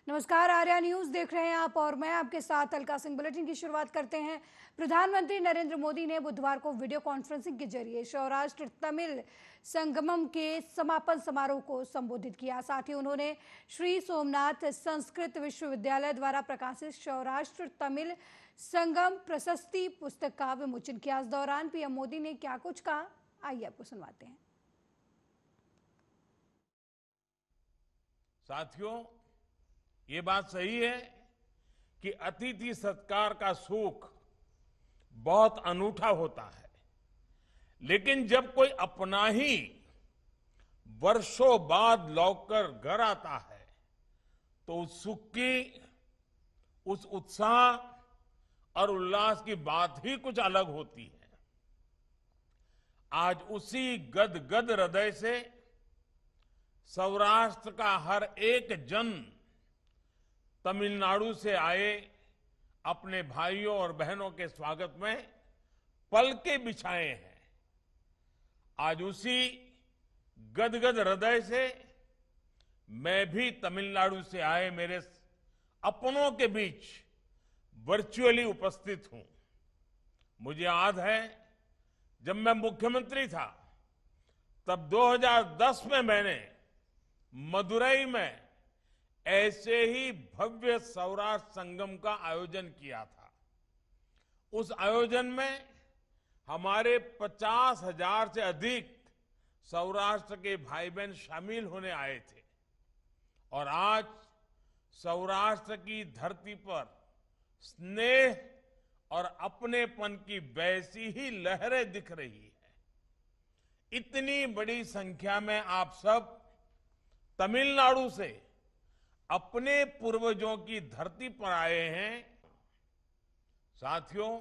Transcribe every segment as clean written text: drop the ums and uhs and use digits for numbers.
नमस्कार, आर्या न्यूज देख रहे हैं आप और मैं आपके साथ अलका सिंह। बुलेटिन की शुरुआत करते हैं। प्रधानमंत्री नरेंद्र मोदी ने बुधवार को वीडियो कॉन्फ्रेंसिंग के जरिए सौराष्ट्र तमिल संगमम के समापन समारोह को संबोधित किया। साथ ही उन्होंने श्री सोमनाथ संस्कृत विश्वविद्यालय द्वारा प्रकाशित सौराष्ट्र तमिल संगम प्रशस्ति पुस्तक का विमोचन किया। इस दौरान पीएम मोदी ने क्या कुछ कहा, आइए आपको सुनवाते हैं। साथियों, ये बात सही है कि अतिथि सत्कार का सुख बहुत अनूठा होता है, लेकिन जब कोई अपना ही वर्षों बाद लौटकर घर आता है तो उस सुख की, उस उत्साह और उल्लास की बात ही कुछ अलग होती है। आज उसी गदगद हृदय से सौराष्ट्र का हर एक जन तमिलनाडु से आए अपने भाइयों और बहनों के स्वागत में पलके बिछाए हैं। आज उसी गदगद हृदय से मैं भी तमिलनाडु से आए मेरे अपनों के बीच वर्चुअली उपस्थित हूं। मुझे याद है, जब मैं मुख्यमंत्री था तब 2010 में मैंने मदुरई में ऐसे ही भव्य सौराष्ट्र संगम का आयोजन किया था। उस आयोजन में हमारे 50,000 से अधिक सौराष्ट्र के भाई बहन शामिल होने आए थे और आज सौराष्ट्र की धरती पर स्नेह और अपनेपन की वैसी ही लहरें दिख रही है। इतनी बड़ी संख्या में आप सब तमिलनाडु से अपने पूर्वजों की धरती पर आए हैं। साथियों,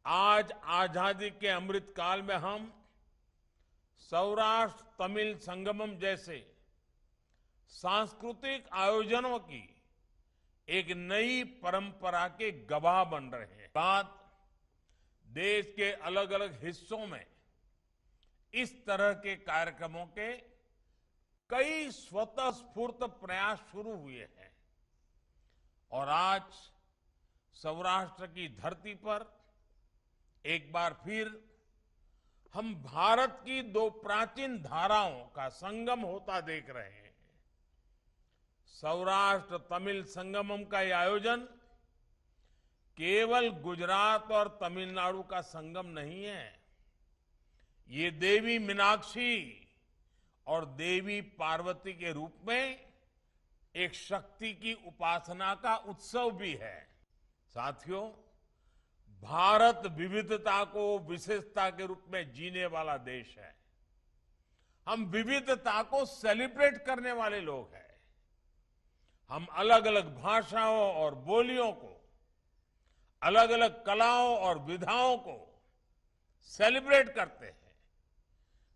आज आजादी के अमृत काल में हम सौराष्ट्र तमिल संगमम जैसे सांस्कृतिक आयोजनों की एक नई परंपरा के गवाह बन रहे हैं। बात देश के अलग अलग हिस्सों में इस तरह के कार्यक्रमों के कई स्वतः स्फूर्त प्रयास शुरू हुए हैं और आज सौराष्ट्र की धरती पर एक बार फिर हम भारत की दो प्राचीन धाराओं का संगम होता देख रहे हैं। सौराष्ट्र तमिल संगमम का यह आयोजन केवल गुजरात और तमिलनाडु का संगम नहीं है। ये देवी मीनाक्षी और देवी पार्वती के रूप में एक शक्ति की उपासना का उत्सव भी है। साथियों, भारत विविधता को विशेषता के रूप में जीने वाला देश है। हम विविधता को सेलिब्रेट करने वाले लोग हैं। हम अलग अलग भाषाओं और बोलियों को, अलग अलग कलाओं और विधाओं को सेलिब्रेट करते हैं।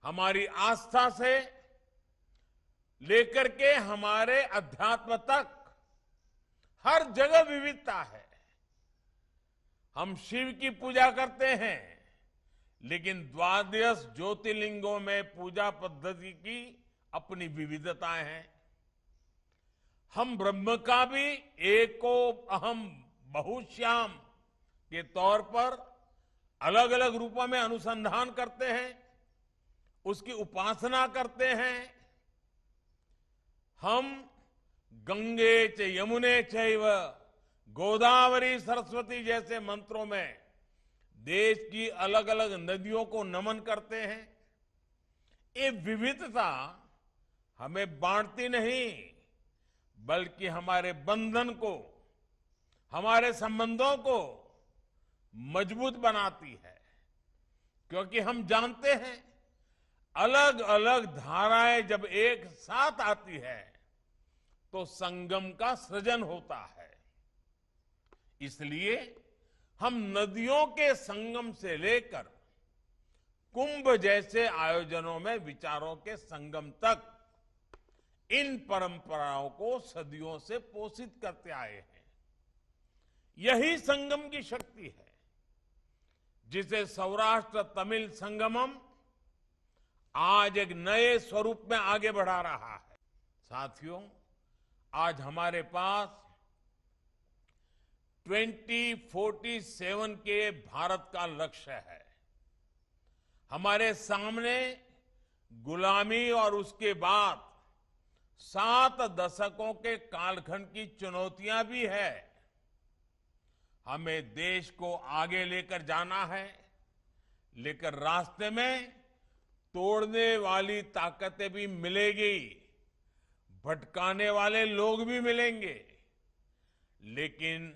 हमारी आस्था से लेकर के हमारे अध्यात्म तक हर जगह विविधता है। हम शिव की पूजा करते हैं, लेकिन द्वादश ज्योतिर्लिंगों में पूजा पद्धति की अपनी विविधताएं हैं। हम ब्रह्म का भी एको अहम बहुश्याम के तौर पर अलग अलग रूपों में अनुसंधान करते हैं, उसकी उपासना करते हैं। हम गंगे च यमुने चैव गोदावरी सरस्वती जैसे मंत्रों में देश की अलग अलग नदियों को नमन करते हैं। ये विविधता हमें बांटती नहीं, बल्कि हमारे बंधन को, हमारे संबंधों को मजबूत बनाती है। क्योंकि हम जानते हैं, अलग अलग धाराएं जब एक साथ आती है तो संगम का सृजन होता है। इसलिए हम नदियों के संगम से लेकर कुंभ जैसे आयोजनों में विचारों के संगम तक इन परंपराओं को सदियों से पोषित करते आए हैं। यही संगम की शक्ति है, जिसे सौराष्ट्र तमिल संगमम आज एक नए स्वरूप में आगे बढ़ा रहा है। साथियों, आज हमारे पास 2047 के भारत का लक्ष्य है। हमारे सामने गुलामी और उसके बाद 7 दशकों के कालखंड की चुनौतियां भी है। हमें देश को आगे लेकर जाना है, लेकिन रास्ते में तोड़ने वाली ताकतें भी मिलेगी, भटकाने वाले लोग भी मिलेंगे, लेकिन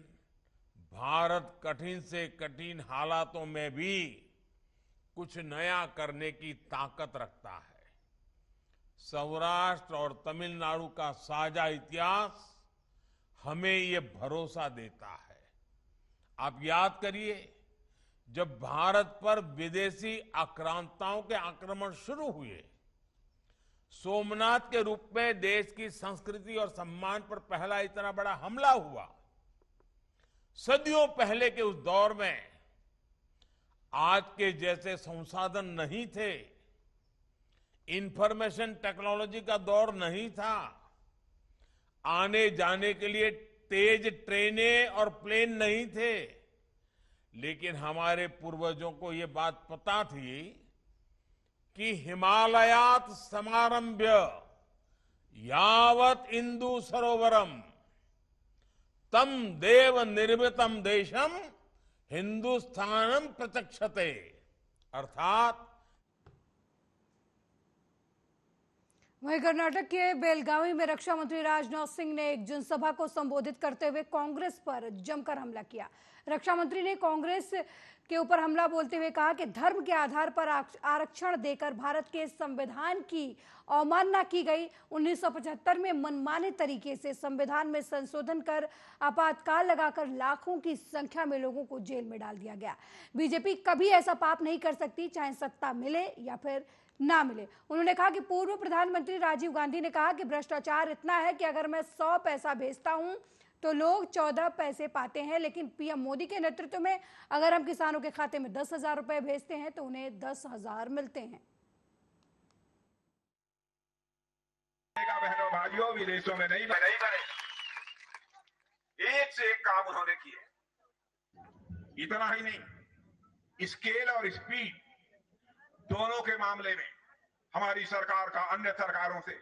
भारत कठिन से कठिन हालातों में भी कुछ नया करने की ताकत रखता है। सौराष्ट्र और तमिलनाडु का साझा इतिहास हमें ये भरोसा देता है। आप याद करिए, जब भारत पर विदेशी आक्रांताओं के आक्रमण शुरू हुए, सोमनाथ के रूप में देश की संस्कृति और सम्मान पर पहला इतना बड़ा हमला हुआ। सदियों पहले के उस दौर में आज के जैसे संसाधन नहीं थे, इंफॉर्मेशन टेक्नोलॉजी का दौर नहीं था, आने जाने के लिए तेज ट्रेनें और प्लेन नहीं थे, लेकिन हमारे पूर्वजों को ये बात पता थी कि हिमालयात समारंभ्य यावत इंदु सरोवरम तम देव निर्मितम देशम हिंदुस्तानम प्रचक्षते, अर्थात वहीं कर्नाटक के बेलगावी में रक्षा मंत्री राजनाथ सिंह ने एक जनसभा को संबोधित करते हुए कांग्रेस पर जमकर हमला किया। रक्षा मंत्री ने कांग्रेस के ऊपर हमला बोलते हुए कहा कि धर्म के आधार पर आरक्षण देकर भारत के संविधान की अवमानना की गई। 1975 में मनमाने तरीके से संविधान में संशोधन कर आपातकाल लगाकर लाखों की संख्या में लोगों को जेल में डाल दिया गया। बीजेपी कभी ऐसा पाप नहीं कर सकती, चाहे सत्ता मिले या फिर ना मिले। उन्होंने कहा कि पूर्व प्रधानमंत्री राजीव गांधी ने कहा कि भ्रष्टाचार इतना है कि अगर मैं 100 पैसा भेजता हूं तो लोग 14 पैसे पाते हैं, लेकिन पीएम मोदी के नेतृत्व में अगर हम किसानों के खाते में 10,000 रुपए भेजते हैं तो उन्हें 10,000 मिलते हैं। बहनों भाइयों, विदेशों में नहीं बने, एक से एक काम उन्होंने किए। इतना ही नहीं, स्केल और स्पीड दोनों के मामले में हमारी सरकार का अन्य सरकारों से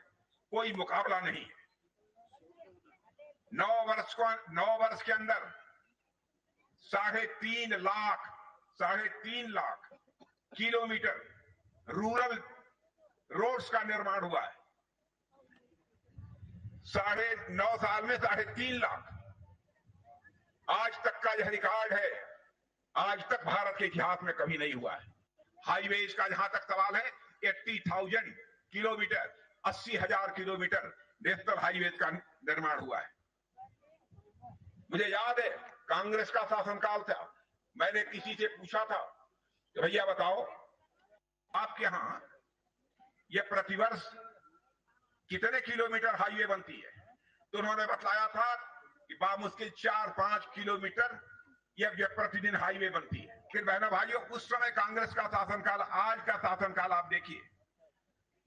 कोई मुकाबला नहीं है। 9 वर्ष के अंदर 3.5 लाख किलोमीटर रूरल रोड्स का निर्माण हुआ है। 9.5 साल में 3.5 लाख। आज तक का यह रिकॉर्ड है, आज तक भारत के इतिहास में कभी नहीं हुआ है। हाईवेज का जहां तक सवाल है, 80,000 किलोमीटर, 80,000 किलोमीटर नेशनल हाईवेज का निर्माण हुआ है। मुझे याद है, कांग्रेस का शासनकाल था, मैंने किसी से पूछा था कि भैया बताओ, आपके यहां ये प्रतिवर्ष कितने किलोमीटर हाईवे बनती है? तो उन्होंने बताया था कि बामुश्किल 4-5 किलोमीटर यह प्रतिदिन हाईवे बनती है। फिर बहनों भाइयों, उस समय कांग्रेस का शासनकाल, आज का शासनकाल आप देखिए,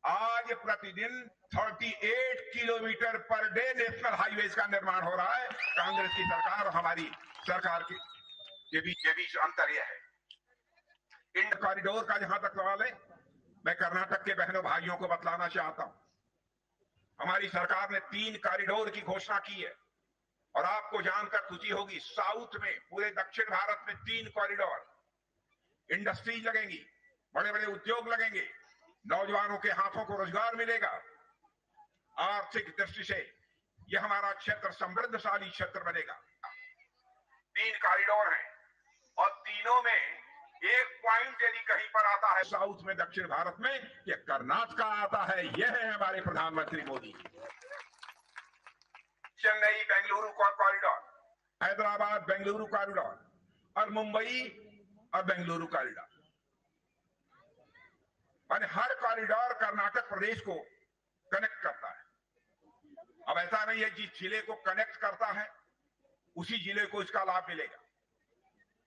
आज प्रतिदिन 38 kilometre per day national highways का निर्माण हो रहा है। कांग्रेस की सरकार और हमारी सरकार के बीच अंतर यह है। इंड कॉरिडोर का जहां तक सवाल है, मैं कर्नाटक के बहनों भाइयों को बतलाना चाहता हूं, हमारी सरकार ने 3 कॉरिडोर की घोषणा की है और आपको जानकर खुशी होगी, साउथ में, पूरे दक्षिण भारत में 3 कॉरिडोर। इंडस्ट्रीज लगेंगी, बड़े बड़े उद्योग लगेंगे, नौजवानों के हाथों को रोजगार मिलेगा। आर्थिक दृष्टि से यह हमारा क्षेत्र समृद्धशाली क्षेत्र बनेगा। 3 कॉरिडोर हैं और तीनों में एक पॉइंट यदि कहीं पर आता है साउथ में, दक्षिण भारत में, यह कर्नाटक आता है। यह है हमारे प्रधानमंत्री मोदी। चेन्नई बेंगलुरु कॉरिडोर, हैदराबाद बेंगलुरु कॉरिडोर और मुंबई और बेंगलुरु कॉरिडोर। यानी हर कॉरिडोर कर्नाटक प्रदेश को कनेक्ट करता है। अब ऐसा नहीं है जिस जिले को कनेक्ट करता है उसी जिले को इसका लाभ मिलेगा,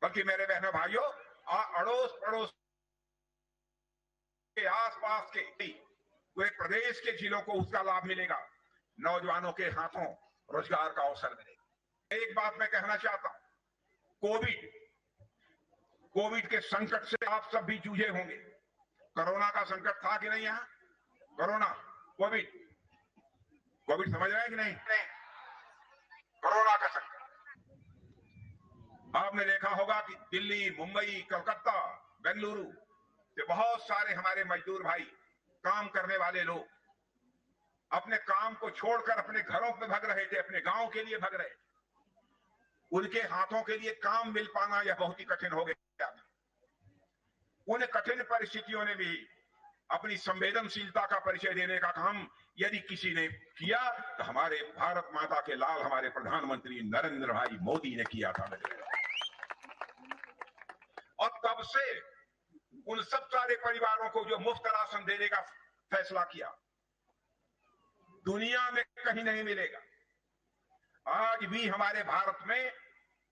बल्कि मेरे बहनों भाइयों, अड़ोस पड़ोस के आसपास के पूरे प्रदेश के जिलों को उसका लाभ मिलेगा। नौजवानों के हाथों रोजगार का अवसर मिलेगा। एक बात मैं कहना चाहता हूं, कोविड के संकट से आप सब भी जूझे होंगे। कोरोना का संकट था कि नहीं? यहां कोरोना, कोविड समझ रहे हैं कि नहीं? कोरोना का संकट आपने देखा होगा कि दिल्ली, मुंबई, कलकत्ता, बेंगलुरु से बहुत सारे हमारे मजदूर भाई, काम करने वाले लोग अपने काम को छोड़कर अपने घरों पे भाग रहे थे, अपने गांव के लिए भाग रहे थे। उनके हाथों के लिए काम मिल पाना यह बहुत ही कठिन हो गया था। उन कठिन परिस्थितियों ने भी अपनी संवेदनशीलता का परिचय देने का काम यदि किसी ने किया तो हमारे भारत माता के लाल, हमारे प्रधानमंत्री नरेंद्र भाई मोदी ने किया था। और तब से उन सब सारे परिवारों को जो मुफ्त राशन देने का फैसला किया, दुनिया में कहीं नहीं मिलेगा। आज भी हमारे भारत में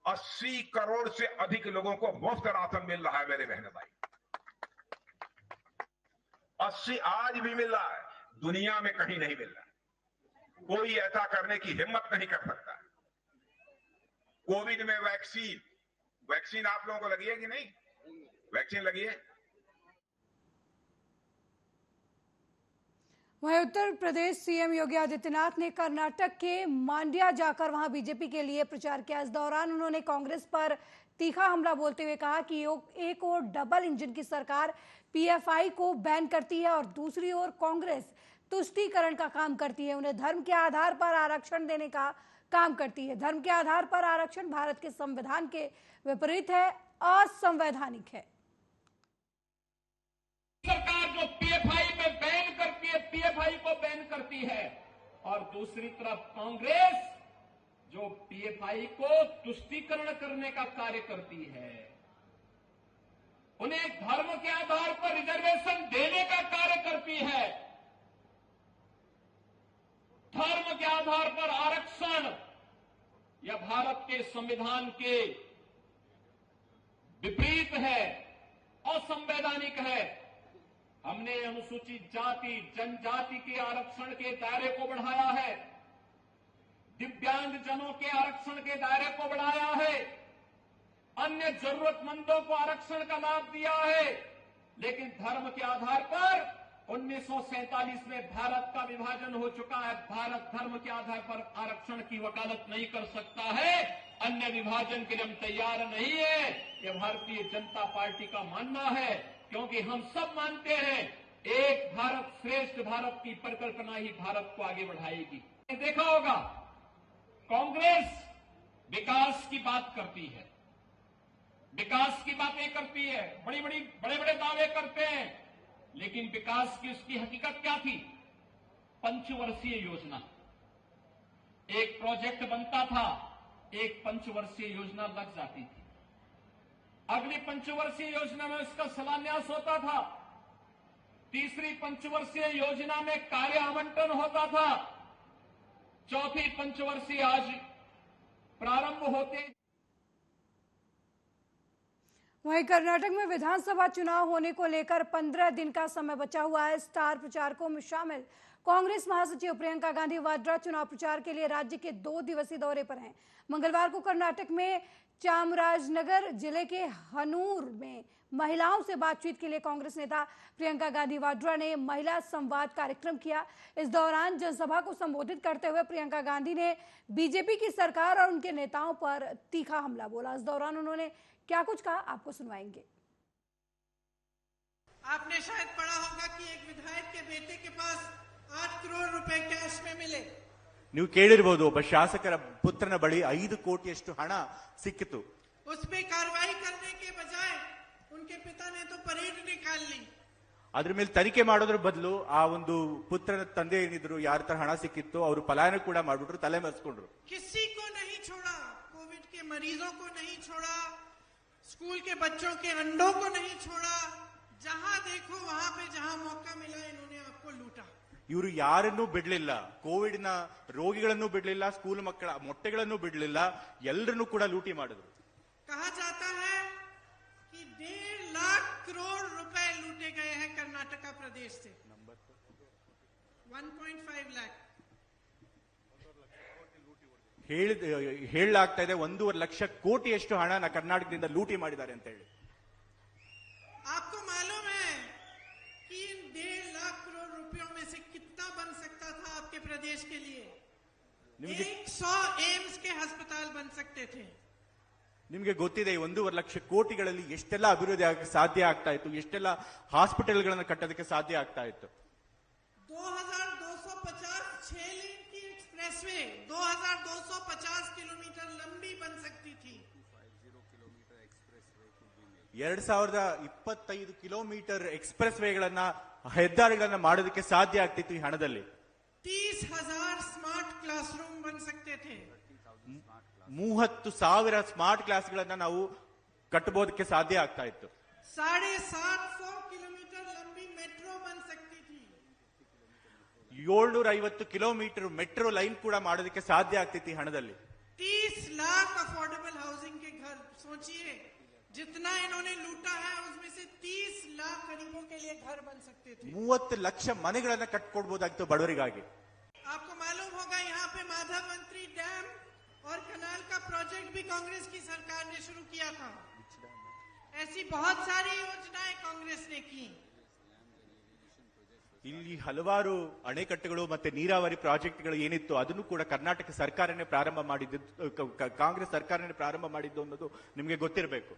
80 करोड़ से अधिक लोगों को मुफ्त राशन मिल रहा है मेरे बहन भाई। 80 आज भी मिल रहा है, दुनिया में कहीं नहीं मिल रहा। कोई ऐसा करने की हिम्मत नहीं कर सकता। कोविड में वैक्सीन आप लोगों को लगी है कि नहीं? वैक्सीन लगी है? वहीं उत्तर प्रदेश सीएम योगी आदित्यनाथ ने कर्नाटक के मांड्या जाकर वहां बीजेपी के लिए प्रचार किया। इस दौरान उन्होंने कांग्रेस पर तीखा हमला बोलते हुए कहा कि एक और डबल इंजन की सरकार पीएफआई को बैन करती है और दूसरी ओर कांग्रेस तुष्टीकरण का काम करती है, उन्हें धर्म के आधार पर आरक्षण देने का काम करती है। धर्म के आधार पर आरक्षण भारत के संविधान के विपरीत है, असंवैधानिक है। सरकार जो पीएफआई में बैन करती है, पीएफआई को बैन करती है, और दूसरी तरफ कांग्रेस जो पीएफआई को तुष्टीकरण करने का कार्य करती है, उन्हें धर्म के आधार पर रिजर्वेशन देने का कार्य करती है। धर्म के आधार पर आरक्षण यह भारत के संविधान के विपरीत है, असंवैधानिक है। हमने अनुसूचित जाति जनजाति के आरक्षण के दायरे को बढ़ाया है, दिव्यांग जनों के आरक्षण के दायरे को बढ़ाया है, अन्य जरूरतमंदों को आरक्षण का लाभ दिया है, लेकिन धर्म के आधार पर 1947 में भारत का विभाजन हो चुका है। भारत धर्म के आधार पर आरक्षण की वकालत नहीं कर सकता है। अन्य विभाजन के लिए हम तैयार नहीं है, यह भारतीय जनता पार्टी का मानना है, क्योंकि हम सब मानते हैं एक भारत श्रेष्ठ भारत की परिकल्पना ही भारत को आगे बढ़ाएगी। देखा होगा कांग्रेस विकास की बात करती है, विकास की बातें करती है, बड़े बड़े दावे करते हैं, लेकिन विकास की उसकी हकीकत क्या थी? पंचवर्षीय योजना, एक प्रोजेक्ट बनता था, एक पंचवर्षीय योजना लग जाती थी, अगली पंचवर्षीय योजना में उसका शिलान्यास होता था, तीसरी पंचवर्षीय योजना में कार्य आवंटन होता था, चौथी पंचवर्षीय आज प्रारंभ होते। वहीं कर्नाटक में विधानसभा चुनाव होने को लेकर 15 दिन का समय बचा हुआ है। स्टार प्रचारकों में शामिल कांग्रेस महासचिव प्रियंका गांधी वाड्रा चुनाव प्रचार के लिए राज्य के 2 दिवसीय दौरे पर हैं। मंगलवार को कर्नाटक में चामराजनगर जिले के हनूर में महिलाओं से बातचीत के लिए कांग्रेस नेता प्रियंका गांधी वाड्रा ने महिला संवाद कार्यक्रम किया। इस दौरान जनसभा को संबोधित करते हुए प्रियंका गांधी ने बीजेपी की सरकार और उनके नेताओं पर तीखा हमला बोला। इस दौरान उन्होंने क्या कुछ कहा, आपको सुनवाएंगे। आपने शायद पढ़ा होगा कि एक विधायक के बेटे के पास 8 करोड़ रुपए कैश में मिले। ನೀವು ಕೇಳಿರಬಹುದು, ಒಬ್ಬ ಶಾಸಕರ ಪುತ್ರನ ಬಳಿ 5 ಕೋಟಿಯಷ್ಟು ಹಣ ಸಿಕ್ಕಿತು। उसपे कार्रवाई करने के बजाय उनके पिता ने तो परेड निकाल ली। ಅದ್ರ ಮೇಲೆ ತನಿಖೆ ಮಾಡೋದ್ರ ಬದಲು ಆ ಒಂದು ಪುತ್ರನ ತಂದೆ ಏನಿದ್ರು ಯಾರ ತರ ಹಣ ಸಿಕ್ಕಿತ್ತು ಅವರು ಪಲಾಯನ ಕೂಡ ಮಾಡ್ಬಿಟ್ರು, ತಲೆ ಮರೆಸ್ಕೊಂಡ್ರು। किसी को नहीं छोड़ा, कोविड के मरीजों को नहीं छोड़ा, स्कूल के बच्चों के अंडों को नहीं छोड़ा, जहां देखो वहां पे जहां मौका मिला इन्होंने आपको लूटा। ಇವರು ಯಾರನ್ನೂ ಬಿಡ್ಲಿಲ್ಲ, ಕೋವಿಡ್ ನ ರೋಗಿಗಳನ್ನು ಬಿಡ್ಲಿಲ್ಲ, ಸ್ಕೂಲ್ ಮಕ್ಕಳ ಮೊಟ್ಟೆಗಳನ್ನು ಬಿಡ್ಲಿಲ್ಲ, ಎಲ್ಲರನ್ನೂ ಕೂಡ ಲೂಟಿ ಮಾಡಿದ್ರು। कहा जाता है कि 1.5 लाख करोड़ रुपए लूटे गए हैं कर्नाटका प्रदेश से। 1.5 लाख ಹೇಳಲಾಗ್ತಾ ಇದೆ 1.5 ಲಕ್ಷ ಕೋಟಿಯಷ್ಟು ಹಣನ ಕರ್ನಾಟಕದಿಂದ ಲೂಟಿ ಮಾಡಿದ್ದಾರೆ ಅಂತ ಹೇಳಿ. आपको मालूम है कि इन 1.5 लाख करोड़ रुपयों में से कितना बन सकता था आपके प्रदेश के लिए? 100 एम्स के अस्पताल बन सकते थे. ನಿಮಗೆ ಗೊತ್ತಿದೆ 1.5 ಲಕ್ಷ ಕೋಟಿಗಳಲ್ಲಿ ಎಷ್ಟೆಲ್ಲ ಅಭಿವೃದ್ಧಿ ಆಗಕ್ಕೆ ಸಾಧ್ಯ ಆಗ್ತಾ ಇತ್ತು, ಎಷ್ಟೆಲ್ಲ ಹಾಸ್ಪಿಟಲ್ಗಳನ್ನು ಕಟ್ಟೋದಕ್ಕೆ ಸಾಧ್ಯ ಆಗ್ತಾ ಇತ್ತು. 2250 6 लेन की एक्सप्रेसवे 2250 किलोमीटर लंबी बन सकती थी. 2025 ಕಿಲೋಮೀಟರ್ ಎಕ್ಸ್ಪ್ರೆಸ್ ವೇಗಳನ್ನ ಹೆದ್ದಾರಿಗಳನ್ನ ಮಾಡೋದಕ್ಕೆ ಸಾಧ್ಯ ಆಗ್ತಿತ್ತು ಈ ಹಣದಲ್ಲಿ. 30,000 ಸ್ಮಾರ್ಟ್ ಕ್ಲಾಸ್ ರೂಮ್ ಬನ್ ಸಕ್ತೆ ಥೆ. 30,000 ಸ್ಮಾರ್ಟ್ ಕ್ಲಾಸ್ಗಳನ್ನ ನಾವು ಕಟ್ಟಬಹುದಕ್ಕೆ ಸಾಧ್ಯ ಆಗ್ತಾ ಇತ್ತು. 750 किलोमीटर लंबी मेट्रो बन सकती थी. 750 ಕಿಲೋಮೀಟರ್ ಮೆಟ್ರೋ ಲೈನ್ ಕೂಡ ಮಾಡೋದಕ್ಕೆ ಸಾಧ್ಯ ಆಗ್ತಿತ್ತು ಈ ಹಣದಲ್ಲಿ. 30 लाख अफोर्डेबल हाउसिंग के घर. सोचिए जितना इन्होंने लूटा है उसमें से 30 लाख गरीबों के लिए घर बन सकते थे. 30 ಲಕ್ಷ ಮನೆಗಳನ್ನ ಕಟ್ಕೊಡ್ಬೋದಾಗಿತ್ತು ಬಡವರಿಗಾಗಿ. आपको मालूम होगा यहाँ पे माधवमंत्री डैम और कनाल का प्रोजेक्ट भी कांग्रेस की सरकार ने शुरू किया था. ऐसी बहुत सारी योजनाएं कांग्रेस ने की. ಇಲ್ಲಿ ಹಲವಾರು ಅಣೆಕಟ್ಟೆಗಳು ಮತ್ತೆ ನೀರಾವರಿ ಪ್ರಾಜೆಕ್ಟ್ಗಳು ಏನಿತ್ತು ಅದನ್ನು ಕೂಡ ಕರ್ನಾಟಕ ಸರ್ಕಾರನೇ ಪ್ರಾರಂಭ ಮಾಡಿದ್ದು, ಕಾಂಗ್ರೆಸ್ ಸರ್ಕಾರನೇ ಪ್ರಾರಂಭ ಮಾಡಿದ್ದು ಅನ್ನೋದು ನಿಮಗೆ ಗೊತ್ತಿರಬೇಕು.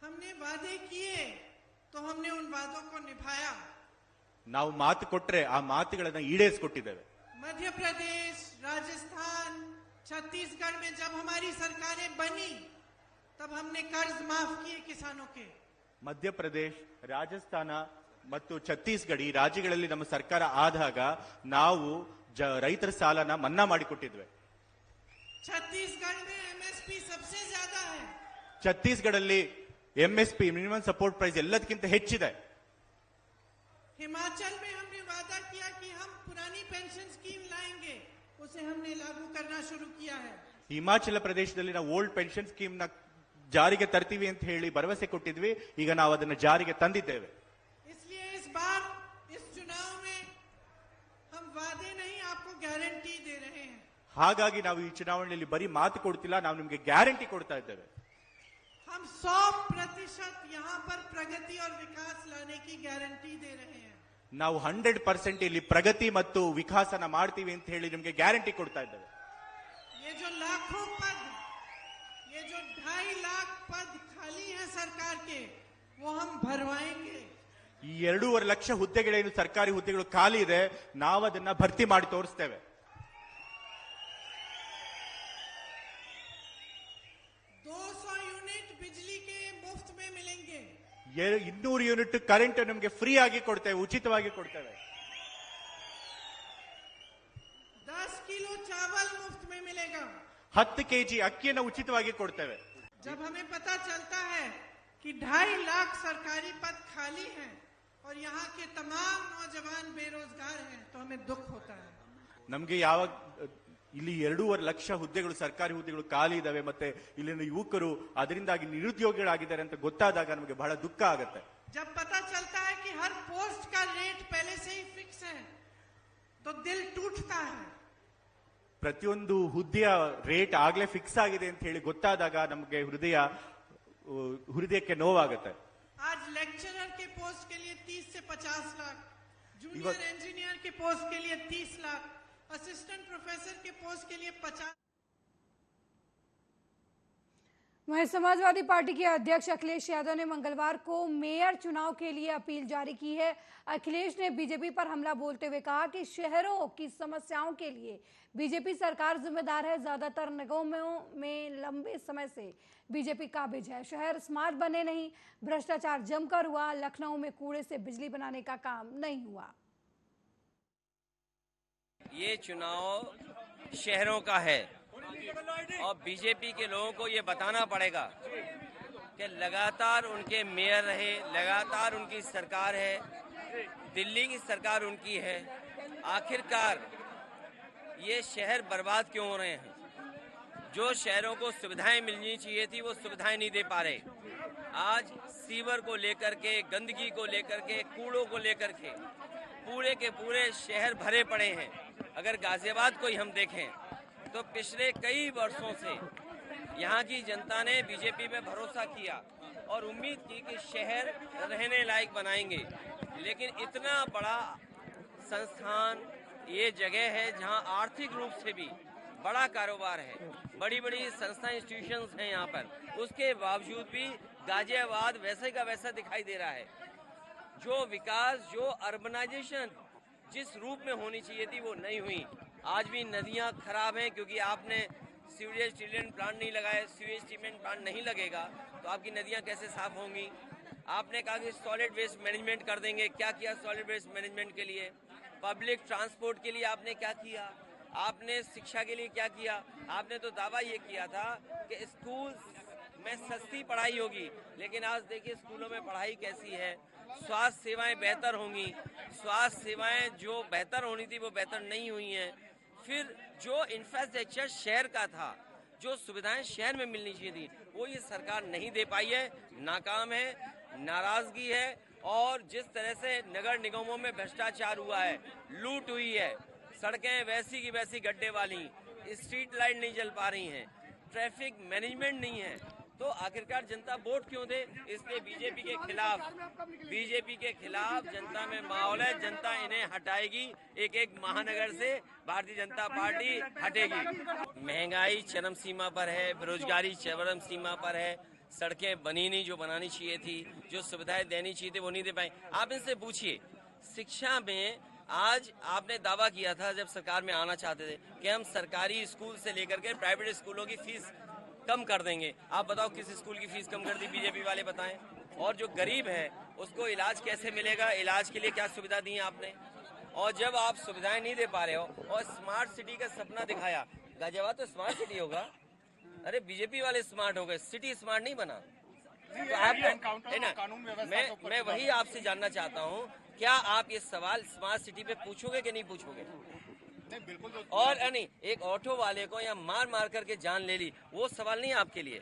हमने वादे किए तो हमने उन वादों को निभाया. ನಾವು ಮಾತು ಕೊಟ್ರೆ ಆ ಮಾತುಗಳನ್ನ ಈಡೇರಿಸಿಕೊಟ್ಟಿದ್ದೇವೆ. मध्य प्रदेश, राजस्थान, छत्तीसगढ़ में जब हमारी सरकारें बनी तब हमने कर्ज माफ किए किसानों के. ಮಧ್ಯಪ್ರದೇಶ, ರಾಜಸ್ಥಾನ ಮತ್ತು ಛತ್ತೀಸ್ಗಢ ಈ ರಾಜ್ಯಗಳಲ್ಲಿ ನಮ್ಮ ಸರ್ಕಾರ ಆದಾಗ ನಾವು ರೈತರ ಸಾಲನ ಮನ್ನಾ ಮಾಡಿಕೊಟ್ಟಿದ್ವಿ. छत्तीसगढ़ में एमएसपी सबसे ज्यादा है. ಛತ್ತೀಸ್ಗಢಲ್ಲಿ ಎಂಎಸ್ಪಿ ಮಿನಿಮಮ್ ಸಪೋರ್ಟ್ ಪ್ರೈಸ್ ಎಲ್ಲದಕ್ಕಿಂತ ಹೆಚ್ಚಿದೆ. हिमाचल में हमने वादा किया कि हम पुरानी पेंशन स्कीम लाएंगे, उसे हमने लागू करना शुरू किया है. ಹಿಮಾಚಲ ಪ್ರದೇಶದಲ್ಲಿ ನಾವು ಓಲ್ಡ್ ಪೆನ್ಷನ್ ಸ್ಕೀಮ್ ನ ಜಾರಿಗೆ ತರ್ತೀವಿ ಅಂತ ಹೇಳಿ ಭರವಸೆ ಕೊಟ್ಟಿದ್ವಿ. ಈಗ ನಾವು ಅದನ್ನ ಜಾರಿಗೆ ತಂದಿದ್ದೇವೆ. इसलिए इस बार इस चुनाव में हम वादे नहीं आपको गारंटी दे रहे हैं. ಹಾಗಾಗಿ ನಾವು ಈ ಚುನಾವಣೆಯಲ್ಲಿ ಬರೀ ಮಾತು ಕೊಡ್ತಿಲ್ಲ, ನಾವು ನಿಮಗೆ ಗ್ಯಾರಂಟಿ ಕೊಡ್ತಾ ಇದ್ದೇವೆ. हम 100% यहाँ पर प्रगति और विकास लाने की गारंटी दे रहे हैं. ನಾವು 100% ಇಲ್ಲಿ ಪ್ರಗತಿ ಮತ್ತು ವಿಕಾಸನ ಮಾಡ್ತೀವಿ ಅಂತ ಹೇಳಿ ನಿಮಗೆ ಗ್ಯಾರಂಟಿ ಕೊಡ್ತಾ ಇದ್ದೇವೆ. ये जो लाखों पद, ये जो 2.5 लाख पद खाली हैं सरकार के, वो हम भरवाएंगे. ಈ 2.5 ಲಕ್ಷ ಹುದ್ದೆಗಳೇನು ಸರ್ಕಾರಿ ಹುದ್ದೆಗಳು ಖಾಲಿ ಇದೆ, ನಾವು ಅದನ್ನ ಭರ್ತಿ ಮಾಡಿ ತೋರಿಸ್ತೇವೆ. 200 यूनिट बिजली के मुफ्त में मिलेंगे. 200 ಯೂನಿಟ್ ಕರೆಂಟ್ ನಮಗೆ ಫ್ರೀ ಆಗಿ ಕೊಡ್ತೇವೆ, ಉಚಿತವಾಗಿ ಕೊಡ್ತೇವೆ. 10 किलो चावल मुफ्त में मिलेगा. 10 ಕೆಜಿ ಅಕ್ಕಿಯನ್ನು ಉಚಿತವಾಗಿ ಕೊಡ್ತೇವೆ. जब हमें पता चलता है कि 2.5 लाख सरकारी पद खाली हैं और यहाँ के तमाम नौजवान बेरोजगार हैं तो हमें दुख होता है. ನಮ್ಗೆ ಯಾವಾಗ ಇಲ್ಲಿ 2.5 ಲಕ್ಷ ಹುದ್ದೆಗಳು ಸರ್ಕಾರಿ ಹುದ್ದೆಗಳು ಖಾಲಿ ಇದಾವೆ ಮತ್ತೆ ಇಲ್ಲಿನ ಯುವಕರು ಅದರಿಂದಾಗಿ ನಿರುದ್ಯೋಗಿಗಳಾಗಿದ್ದಾರೆ ಅಂತ ಗೊತ್ತಾದಾಗ ನಮಗೆ ಬಹಳ ದುಃಖ ಆಗುತ್ತೆ. जब पता चलता है कि हर पोस्ट का रेट पहले से ही फिक्स है तो दिल टूटता है. ಪ್ರತಿಯೊಂದು ಹುದ್ದೆಯ ರೇಟ್ ಆಗ್ಲೇ ಫಿಕ್ಸ್ ಆಗಿದೆ ಅಂತ ಹೇಳಿ ಗೊತ್ತಾದಾಗ ನಮಗೆ ಹೃದಯಕ್ಕೆ ನೋವಾಗುತ್ತೆ. आज लेक्चरर के पोस्ट के लिए 30 से 50 लाख, जूनियर इंजीनियर के पोस्ट के लिए 30 लाख, असिस्टेंट प्रोफेसर के पोस्ट के लिए 50. वहीं समाजवादी पार्टी के अध्यक्ष अखिलेश यादव ने मंगलवार को मेयर चुनाव के लिए अपील जारी की है. अखिलेश ने बीजेपी पर हमला बोलते हुए कहा कि शहरों की समस्याओं के लिए बीजेपी सरकार जिम्मेदार है. ज्यादातर निगमों में लंबे समय से बीजेपी काबिज है. शहर स्मार्ट बने नहीं, भ्रष्टाचार जमकर हुआ. लखनऊ में कूड़े से बिजली बनाने का काम नहीं हुआ. ये चुनाव शहरों का है और बीजेपी के लोगों को ये बताना पड़ेगा कि लगातार उनके मेयर रहे, लगातार उनकी सरकार है, दिल्ली की सरकार उनकी है. आखिरकार ये शहर बर्बाद क्यों हो रहे हैं? जो शहरों को सुविधाएं मिलनी चाहिए थी वो सुविधाएं नहीं दे पा रहे. आज सीवर को लेकर के, गंदगी को लेकर के, कूड़ों को लेकर के पूरे के पूरे शहर भरे पड़े हैं. अगर गाजियाबाद को ही हम देखें तो पिछले कई वर्षों से यहाँ की जनता ने बीजेपी पे भरोसा किया और उम्मीद की कि शहर रहने लायक बनाएंगे, लेकिन इतना बड़ा संस्थान ये जगह है जहाँ आर्थिक रूप से भी बड़ा कारोबार है, बड़ी बड़ी संस्था इंस्टीट्यूशंस हैं यहाँ पर, उसके बावजूद भी गाजियाबाद वैसे का वैसा दिखाई दे रहा है। जो विकास, जो अर्बनाइजेशन जिस रूप में होनी चाहिए थी वो नहीं हुई। आज भी नदियाँ खराब हैं क्योंकि आपने सीवरेज ट्रीटमेंट प्लांट नहीं लगाया। सीवेज ट्रीटमेंट प्लांट नहीं लगेगा तो आपकी नदियाँ कैसे साफ होंगी। आपने कहा कि सॉलिड वेस्ट मैनेजमेंट कर देंगे, क्या किया सॉलिड वेस्ट मैनेजमेंट के लिए? पब्लिक ट्रांसपोर्ट के लिए आपने क्या किया? आपने शिक्षा के लिए क्या किया? आपने तो दावा ये किया था कि स्कूल में सस्ती पढ़ाई होगी, लेकिन आज देखिए स्कूलों में पढ़ाई कैसी है। स्वास्थ्य सेवाएं बेहतर होंगी, स्वास्थ्य सेवाएं जो बेहतर होनी थी वो बेहतर नहीं हुई हैं। फिर जो इंफ्रास्ट्रक्चर शहर का था, जो सुविधाएं शहर में मिलनी चाहिए थी, वो ये सरकार नहीं दे पाई है। नाकाम है, नाराजगी है, और जिस तरह से नगर निगमों में भ्रष्टाचार हुआ है, लूट हुई है, सड़कें वैसी की वैसी गड्ढे वाली, स्ट्रीट लाइट नहीं जल पा रही हैं, ट्रैफिक मैनेजमेंट नहीं है, तो आखिरकार जनता वोट क्यों दे? इसलिए बीजेपी के खिलाफ जनता में माहौल है। जनता इन्हें हटाएगी, एक एक महानगर से भारतीय जनता पार्टी हटेगी। महंगाई चरम सीमा पर है, बेरोजगारी चरम सीमा पर है, सड़कें बनी नहीं जो बनानी चाहिए थी, जो सुविधाएं देनी चाहिए थी वो नहीं दे पाए। आप इनसे पूछिए, शिक्षा में आज आपने दावा किया था जब सरकार में आना चाहते थे कि हम सरकारी स्कूल से लेकर के प्राइवेट स्कूलों की फीस कम कर देंगे। आप बताओ किस स्कूल की फीस कम कर दी बीजेपी वाले, बताएं। और जो गरीब है उसको इलाज कैसे मिलेगा? इलाज के लिए क्या सुविधा दी है आपने? और जब आप सुविधाएं नहीं दे पा रहे हो और स्मार्ट सिटी का सपना दिखाया, गाजियाबाद तो स्मार्ट सिटी होगा, अरे बीजेपी वाले स्मार्ट हो गए, सिटी स्मार्ट नहीं बना। तो आप मैं वही आपसे जानना चाहता हूँ, क्या आप ये सवाल स्मार्ट सिटी पे पूछोगे कि नहीं पूछोगे? नहीं, बिल्कुल। और नहीं, एक ऑटो वाले को या मार मार करके जान ले ली, वो सवाल नहीं आपके लिए।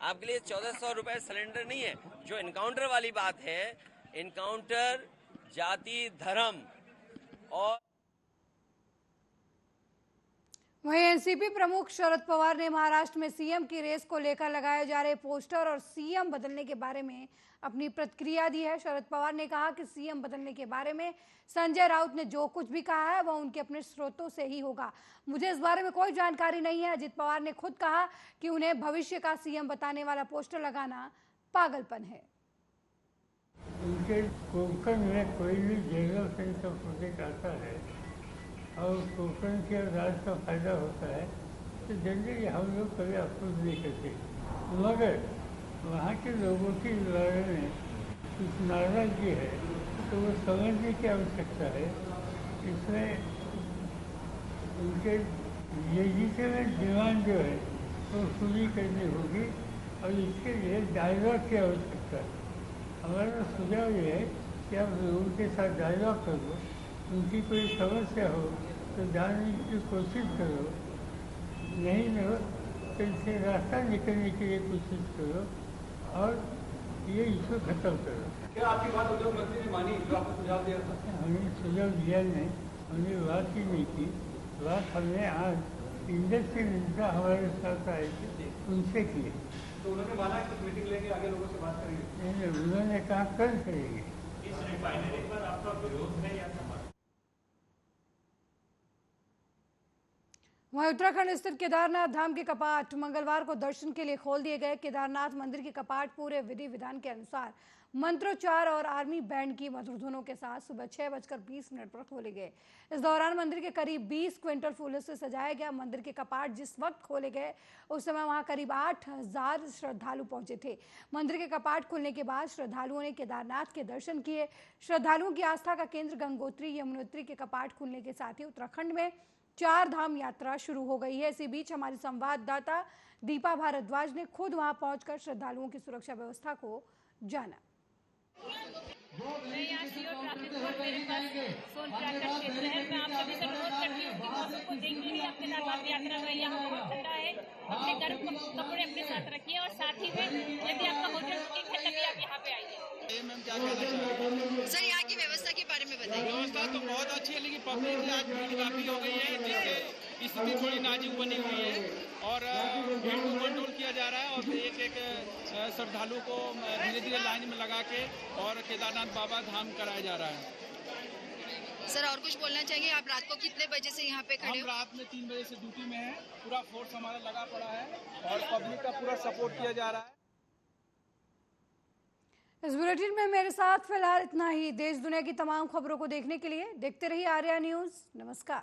आपके लिए 1400 रुपए सिलेंडर नहीं है। जो इनकाउंटर वाली बात है, इनकाउंटर जाति, धर्म और वहीं एनसीपी प्रमुख शरद पवार ने महाराष्ट्र में सीएम की रेस को लेकर लगाए जा रहे पोस्टर और सीएम बदलने के बारे में अपनी प्रतिक्रिया दी है। शरद पवार ने कहा कि सीएम बदलने के बारे में संजय राउत ने जो कुछ भी कहा है वह उनके अपने स्रोतों से ही होगा। मुझे इस बारे में कोई जानकारी नहीं है। अजित पवार ने खुद कहा कि उन्हें भविष्य का सीएम बताने वाला पोस्टर लगाना पागलपन है। उनके कोंकण में कोई भी जनरल सेंस ऑफ प्रोजेक्ट आता है और कोंकण के राज्य का फायदा होता है तो जनरली हम लोग कभी अफसोस नहीं करते, मगर वहाँ के लोगों की बारे में कुछ नाराजगी है तो वो समझने की आवश्यकता है। इसमें उनके लेजिटिमेट डिमांड जो है वो पूरी करनी होगी और इसके लिए डायलॉग की आवश्यकता है। हमारा सुझाव ये है कि आप उनके साथ डायलॉग करो, उनकी कोई समस्या हो तो जानने की कोशिश करो, नहीं हो तो इससे रास्ता निकलने के लिए कोशिश करो और ये इशू खत्म करो। क्या आपकी बात उद्योग मंत्री ने मानी जो आपको सुझाव दिया था? हमने सुझाव दिया नहीं, हमने बात ही नहीं की। बात हमने आज इंडस्ट्री मिनिस्टर हमारे साथ आए थे उनसे की। तो उन्होंने माना कि मीटिंग लेंगे, आगे लोगों से बात करेंगे? नहीं, उन्होंने कहा कल करेंगे। इस रिफाइनरी पर आपका विरोध है या समर्थन? वहीं उत्तराखंड स्थित केदारनाथ धाम के कपाट मंगलवार को दर्शन के लिए खोल दिए गए। केदारनाथ मंदिर के कपाट पूरे विधि विधान के अनुसार मंत्रोच्चार और आर्मी बैंड की मधुर धुनों के साथ सुबह 6:20 पर खोले गए। इस दौरान मंदिर के करीब 20 क्विंटल फूलों से सजाया गया मंदिर के कपाट जिस वक्त खोले गए उस समय वहां करीब 8000 श्रद्धालु पहुंचे थे। मंदिर के कपाट खुलने के बाद श्रद्धालुओं ने केदारनाथ के दर्शन किए। श्रद्धालुओं की आस्था का केंद्र गंगोत्री यमुनोत्री के कपाट खुलने के साथ ही उत्तराखंड में 4 धाम यात्रा शुरू हो गई है। इसी बीच हमारी संवाददाता दीपा भारद्वाज ने खुद वहां पहुंचकर श्रद्धालुओं की सुरक्षा व्यवस्था को जाना। मैं यहाँ सीओ ट्रैफिक कोर्ट मेरे पास सोनप्रयाग का क्षेत्र है। मैं आप सभी से अनुरोध करती हूँ कि मौसम को देखते हुए आप केदारनाथ यात्रा में यहाँ बहुत ठंडा है, अपने गर्म कपड़े अपने साथ रखिए और साथ ही में यदि आपका होटल बुकिंग है तभी आप यहाँ पे आइए। सर यहाँ की व्यवस्था के बारे में बताइए। व्यवस्था तो बहुत अच्छी है लेकिन पब्लिक आज भीड़ काफी हो गई है जिससे स्थिति थोड़ी नाजुक बनी हुई है और भीड़ को कंट्रोल किया जा रहा है और एक एक श्रद्धालु को धीरे धीरे लाइन में लगा के और केदारनाथ बाबा धाम कराया जा रहा है। सर और कुछ बोलना चाहिए? आप रात को कितने बजे से यहाँ पे खड़े हो? हम रात में 3 बजे से ड्यूटी में है, पूरा फोर्स हमारा लगा पड़ा है और पब्लिक का पूरा सपोर्ट किया जा रहा है। इस बुलेटिन में मेरे साथ फिलहाल इतना ही। देश दुनिया की तमाम खबरों को देखने के लिए देखते रहिए आर्या न्यूज़। नमस्कार।